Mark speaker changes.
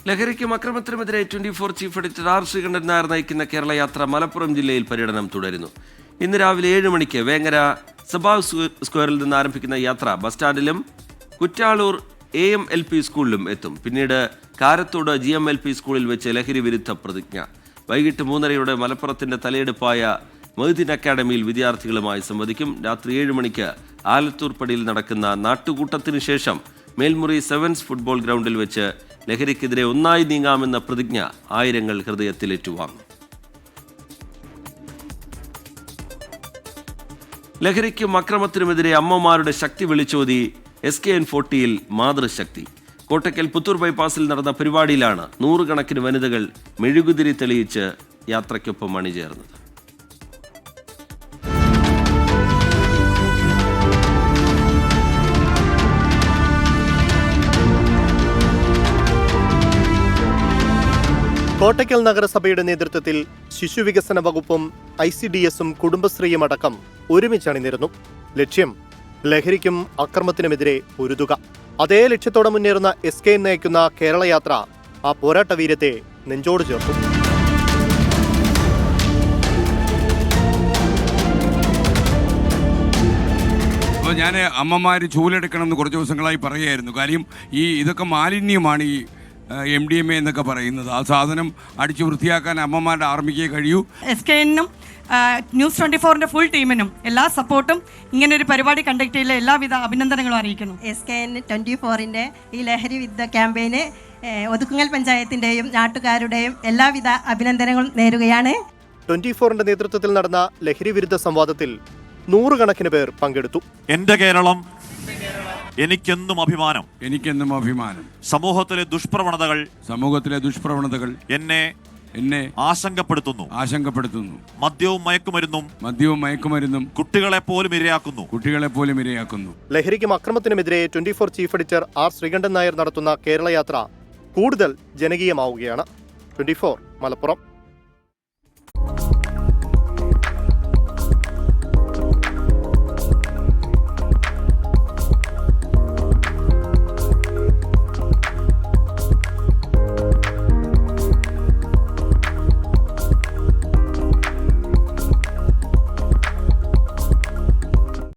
Speaker 1: ലഹരിക്കും അക്രമത്തിനുമെതിരെ 24 chief editor R Sreekandan Nair നയിക്കുന്ന കേരള യാത്ര മലപ്പുറം ജില്ലയിൽ പര്യടനം തുടരുന്നു. ഇന്ന് രാവിലെ 7 മണിക്ക് വേങ്ങര സഭാ സ്ക്വയറിൽ നിന്ന് ആരംഭിക്കുന്ന യാത്ര ബസ് സ്റ്റാൻഡിലും കുറ്റാളൂർ AMLP സ്കൂളിലും എത്തും. പിന്നീട് കാരത്തോട് GMLP സ്കൂളിൽ വെച്ച് ലഹരി വിരുദ്ധ പ്രതിജ്ഞ. വൈകിട്ട് 3:30 മലപ്പുറത്തിന്റെ തലയെടുപ്പായ മൊയ്തീൻ അക്കാഡമിയിൽ വിദ്യാർത്ഥികളുമായി സംവദിക്കും. രാത്രി 7 മണിക്ക് ആലത്തൂർപ്പടിയിൽ നടക്കുന്ന നാട്ടുകൂട്ടത്തിന് ശേഷം മേൽമുറി സെവൻസ് ഫുട്ബോൾ ഗ്രൗണ്ടിൽ വെച്ച് ലഹരിക്കെതിരെ ഒന്നായി നീങ്ങാമെന്ന പ്രതിജ്ഞ ആയിരങ്ങൾ ഹൃദയത്തിലേറ്റുവാങ്ങും. ലഹരിക്കും അക്രമത്തിനുമെതിരെ അമ്മമാരുടെ ശക്തി വിളിച്ചോതി SKN40യിൽ മാതൃശക്തി. കോട്ടയ്ക്കൽ പുത്തൂർ ബൈപ്പാസിൽ നടന്ന പരിപാടിയിലാണ് 100 കണക്കിന് വനിതകൾ മെഴുകുതിരി തെളിയിച്ച് യാത്രയ്ക്കൊപ്പം അണിചേർന്നത്.
Speaker 2: കോട്ടയ്ക്കൽ നഗരസഭയുടെ നേതൃത്വത്തിൽ ശിശുവികസന വകുപ്പും ICDSഉം കുടുംബശ്രീയും അടക്കം ഒരുമിച്ച് അണിനിരന്നു. ലക്ഷ്യം ലഹരിക്കും അക്രമത്തിനുമെതിരെ പൊരുതുക. അതേ ലക്ഷ്യത്തോടെ മുന്നേറുന്ന SKN നയിക്കുന്ന കേരള യാത്ര ആ പോരാട്ട വീര്യത്തെ നെഞ്ചോട് ചേർത്തു.
Speaker 3: അപ്പോൾ ഞാൻ അമ്മമാർ ചൂലെടുക്കണം എന്ന് കുറച്ച് ദിവസങ്ങളായി പറയുമായിരുന്നു. കാര്യം ഇതൊക്കെ മാലിന്യമാണ്, ഈ MDMA എന്നൊക്കെ പറയുന്നത്. ആ സാധനം അടിച്ചു വൃത്തിയാക്കാൻ അമ്മമാരുടെ ആർമിക്കേ കഴിയൂ.
Speaker 4: SKNനും ന്യൂസ് 24ന്റെ ഫുൾ ടീമിനും എല്ലാ സപ്പോർട്ടും ഇങ്ങനെ ഒരു പരിപാടി കണ്ടക്ട് ചെയ്ത എല്ലാവിധ അഭിനന്ദനങ്ങളും അറിയിക്കുന്നു.
Speaker 5: SKN 24ന്റെ ഈ ലഹരി വിരുദ്ധ ക്യാമ്പയിന് ഒതുക്കുങ്ങൽ പഞ്ചായത്തിന്റെയും നാട്ടുകാരുടെയും എല്ലാവിധ അഭിനന്ദനങ്ങളും നേരുകയാണ്.
Speaker 2: 24ന്റെ നേതൃത്വത്തിൽ നടന്ന ലഹരി വിരുദ്ധ സംവാദത്തിൽ 100 കണക്കിന് പേർ പങ്കെടുത്തു.
Speaker 6: എന്റെ കേരളം എനിക്കെന്നും അഭിമാനം. സമൂഹത്തിലെ ദുഷ്പ്രവണതകൾ എന്നെ ആശങ്കപ്പെടുത്തുന്നു. മദ്യവും മയക്കുമരുന്നും കുട്ടികളെ പോലും ഇരയാക്കുന്നു.
Speaker 2: ലഹരിക്കും അക്രമത്തിനുമെതിരെ 24 chief editor R Sreekandan Nair നടത്തുന്ന കേരള യാത്ര കൂടുതൽ ജനകീയമാവുകയാണ്. 24 മലപ്പുറം.